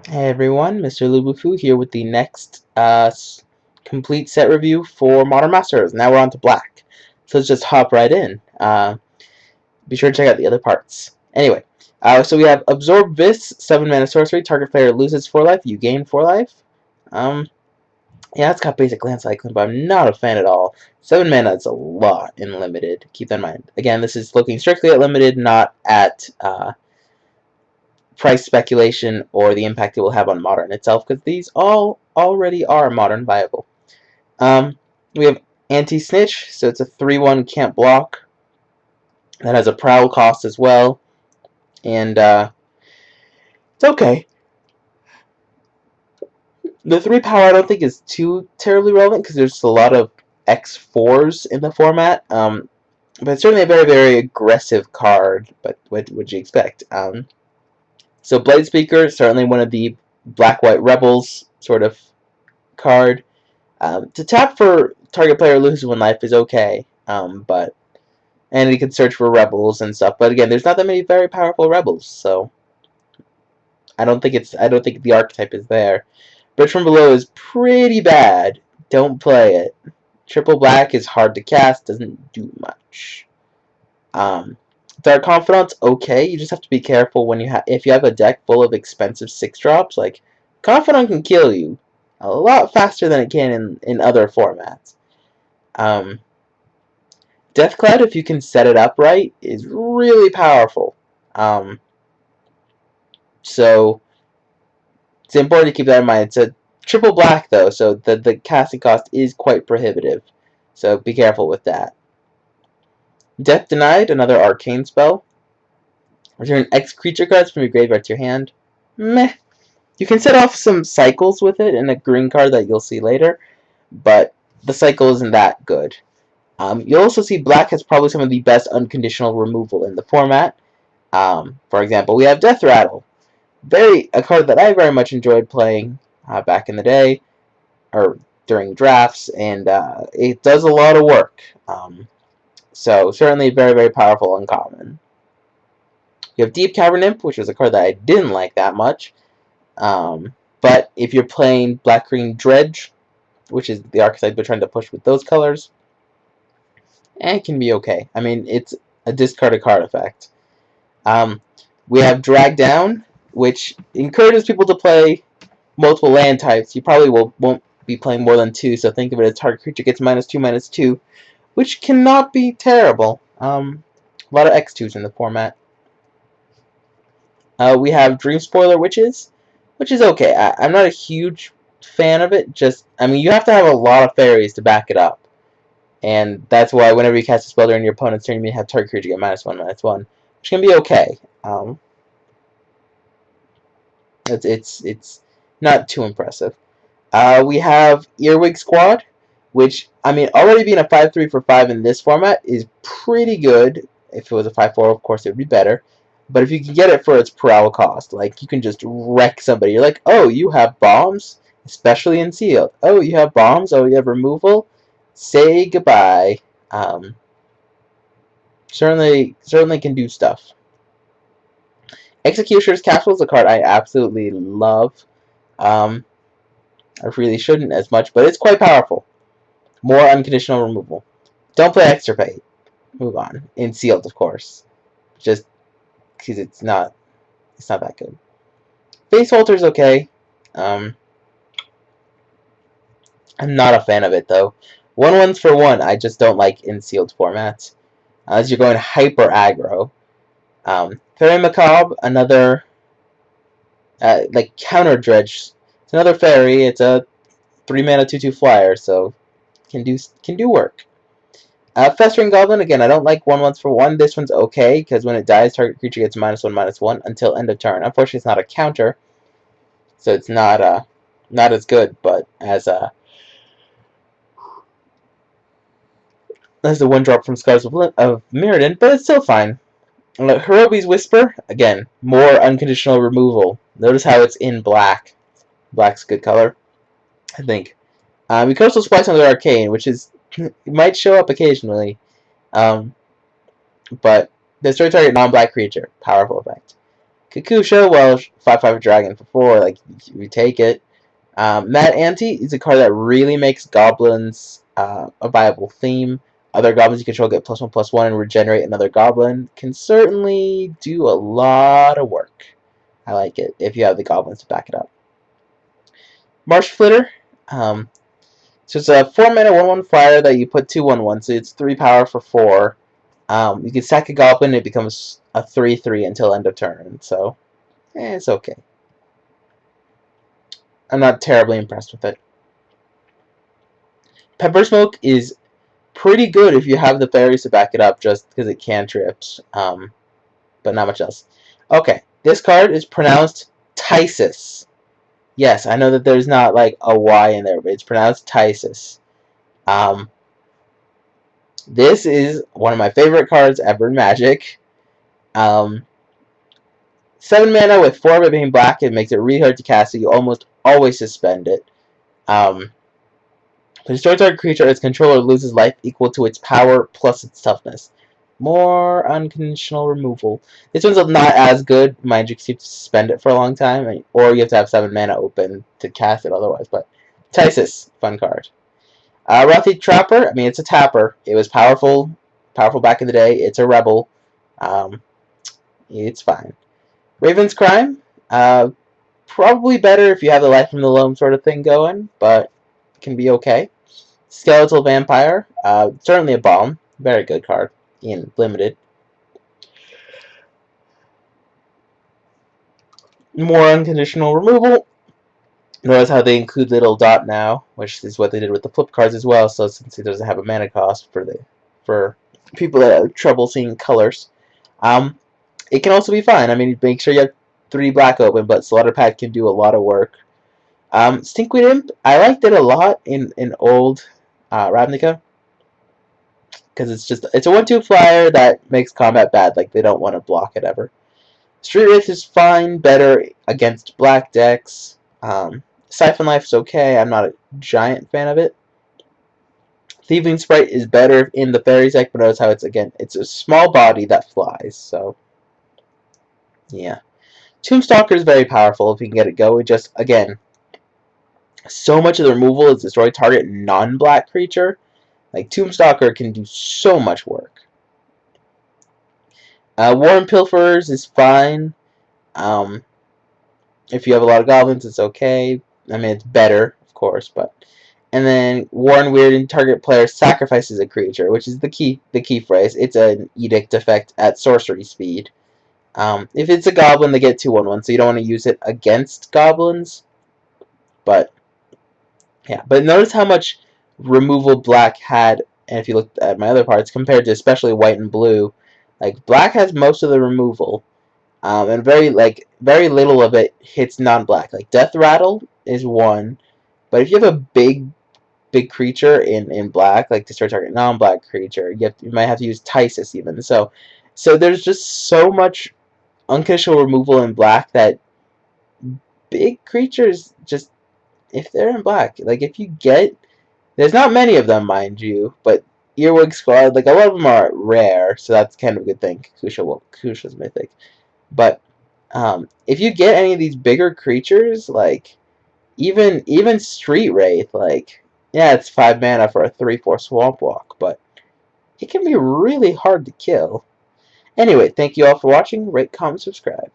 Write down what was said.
Hey everyone, Mrlubufu here with the next complete set review for Modern Masters. Now we're on to black. So let's just hop right in. Be sure to check out the other parts. Anyway, so we have Absorb Vis, 7 mana sorcery. Target player loses 4 life, you gain 4 life. Yeah, it's got basic land cycling, but I'm not a fan at all. 7 mana is a lot in limited. Keep that in mind. Again, this is looking strictly at limited, not at price speculation or the impact it will have on Modern itself, because these all already are Modern viable. We have Anti-Snitch, so it's a 3/1 can't block. That has a Prowl cost as well, and it's okay. The 3 power I don't think is too terribly relevant, because there's a lot of X4s in the format, but it's certainly a very, very aggressive card, but what would you expect? So Blade Speaker, certainly one of the black-white rebels sort of card. To tap for target player loses 1 life is okay, and you can search for rebels and stuff. But again, there's not that many very powerful rebels, so I don't think the archetype is there. Bridge from Below is pretty bad. Don't play it. Triple Black is hard to cast, doesn't do much. Dark Confidant's okay. You just have to be careful when if you have a deck full of expensive 6-drops. Like, Confidant can kill you a lot faster than it can in other formats. Deathcloud, if you can set it up right, is really powerful. So it's important to keep that in mind. It's a triple black though, so the casting cost is quite prohibitive. So be careful with that. Death Denied, another arcane spell. Return X creature cards from your graveyard to your hand. Meh. You can set off some cycles with it in a green card that you'll see later, but the cycle isn't that good. You'll also see black has probably some of the best unconditional removal in the format. For example, we have Death Rattle, a card that I very much enjoyed playing back in the day, or during drafts, and it does a lot of work. So certainly very, very powerful uncommon. You have Deep Cavern Imp, which was a card that I didn't like that much. But if you're playing Black-Green Dredge, which is the archetype we're trying to push with those colors, it can be okay. I mean, it's a discarded card effect. We have Drag Down, which encourages people to play multiple land types. You probably won't be playing more than 2, so think of it as target creature gets -2/-2, which cannot be terrible. A lot of X2s in the format. We have Dream Spoiler Witches, which is okay. I'm not a huge fan of it. I mean, you have to have a lot of fairies to back it up. And that's why whenever you cast a spell during your opponent's turn, you have target creature get -1/-1, which can be okay. It's not too impressive. We have Earwig Squad, which, I mean, already being a 5/3 for 5 in this format is pretty good. If it was a 5/4, of course, it would be better. But if you can get it for its Prowl cost, like, you can just wreck somebody. You're like, oh, you have bombs? Especially in sealed. Oh, you have bombs? Oh, you have removal? Say goodbye. Certainly can do stuff. Executioner's Castle is a card I absolutely love. I really shouldn't as much, but it's quite powerful. More unconditional removal. Don't play Extirpate. Move on. In sealed, of course. Just because it's not that good. Face Halter's okay. I'm not a fan of it though. 1/1s for 1, I just don't like in sealed formats. As you're going hyper aggro. Fairy Macabre, another like counter dredge. It's another fairy. It's a 3-mana 2/2 flyer, so can do work. Festering Goblin, again, I don't like 1/1s for 1. This one's okay, because when it dies, target creature gets -1/-1 until end of turn. Unfortunately, it's not a counter, so it's not as good, but as the 1-drop from Scars of Mirrodin, but it's still fine. Hirobi's Whisper, again, more unconditional removal. Notice how it's in black. Black's a good color, I think. You can also splice another Arcane, which is it might show up occasionally, but destroy target non-black creature, powerful effect. Kakusha, well, 5/5 dragon for 4, like, we take it. Mad Ante is a card that really makes goblins a viable theme. Other goblins you control get +1/+1 and regenerate another goblin. Can certainly do a lot of work. I like it if you have the goblins to back it up. Marsh Flitter. So it's a 4-mana 1/1 flyer that you put 2/1/1, so it's 3 power for 4. You can sack a goblin, it becomes a 3/3 until end of turn, so it's okay. I'm not terribly impressed with it. Pepper Smoke is pretty good if you have the fairies to back it up, just because it cantrips, but not much else. Okay, this card is pronounced Tysis. Yes, I know that there's not like a Y in there, but it's pronounced Tysis. This is one of my favorite cards ever in Magic. 7 mana with 4 of it being black, it makes it really hard to cast, so you almost always suspend it. Destroy target creature, its controller loses life equal to its power plus its toughness. More unconditional removal. This one's not as good. Mind you, you have to suspend it for a long time, or you have to have 7 mana open to cast it otherwise. But Tysis, fun card. Rothy Trapper, I mean, it's a tapper. It was powerful back in the day. It's a rebel. It's fine. Raven's Crime, probably better if you have the Life from the Loam sort of thing going, but it can be okay. Skeletal Vampire, certainly a bomb. Very good card in Limited. More unconditional removal. Notice how they include little dot now, which is what they did with the flip cards as well. So since it doesn't have a mana cost for people that have trouble seeing colors, it can also be fine. I mean, make sure you have 3 black open, but Slaughter Pact can do a lot of work. Stinkweed Imp, I liked it a lot in old Ravnica, because it's a 1/2 flyer that makes combat bad. Like, they don't want to block it ever. Street Wraith is fine, better against black decks. Siphon Life is okay. I'm not a giant fan of it. Thieving Sprite is better in the fairy deck, but notice how it's a small body that flies. So yeah, Tombstalker is very powerful if you can get it going. Just again, so much of the removal is destroy target non-black creature. Like, Tombstalker can do so much work. Warren Pilferers is fine. If you have a lot of goblins, it's okay. I mean, it's better, of course, but. And then Warren Weird, target player sacrifices a creature, which is the key phrase. It's an edict effect at sorcery speed. If it's a goblin, they get 2/1/1, so you don't want to use it against goblins. But yeah, but notice how much removal black had, and if you look at my other parts, compared to especially white and blue, like, black has most of the removal, and very little of it hits non-black. Like, Death Rattle is 1, but if you have a big creature in black, like destroy target non-black creature, you might have to use Tysis even. So there's just so much unconditional removal in black that big creatures, just if they're in black, like, if you get, there's not many of them, mind you, but Earwig Squad, like, a lot of them are rare, so that's kind of a good thing. Kusha's mythic, but if you get any of these bigger creatures, like even Street Wraith, like, yeah, it's 5 mana for a 3/4 Swamp Walk, but it can be really hard to kill. Anyway, thank you all for watching. Rate, comment, subscribe.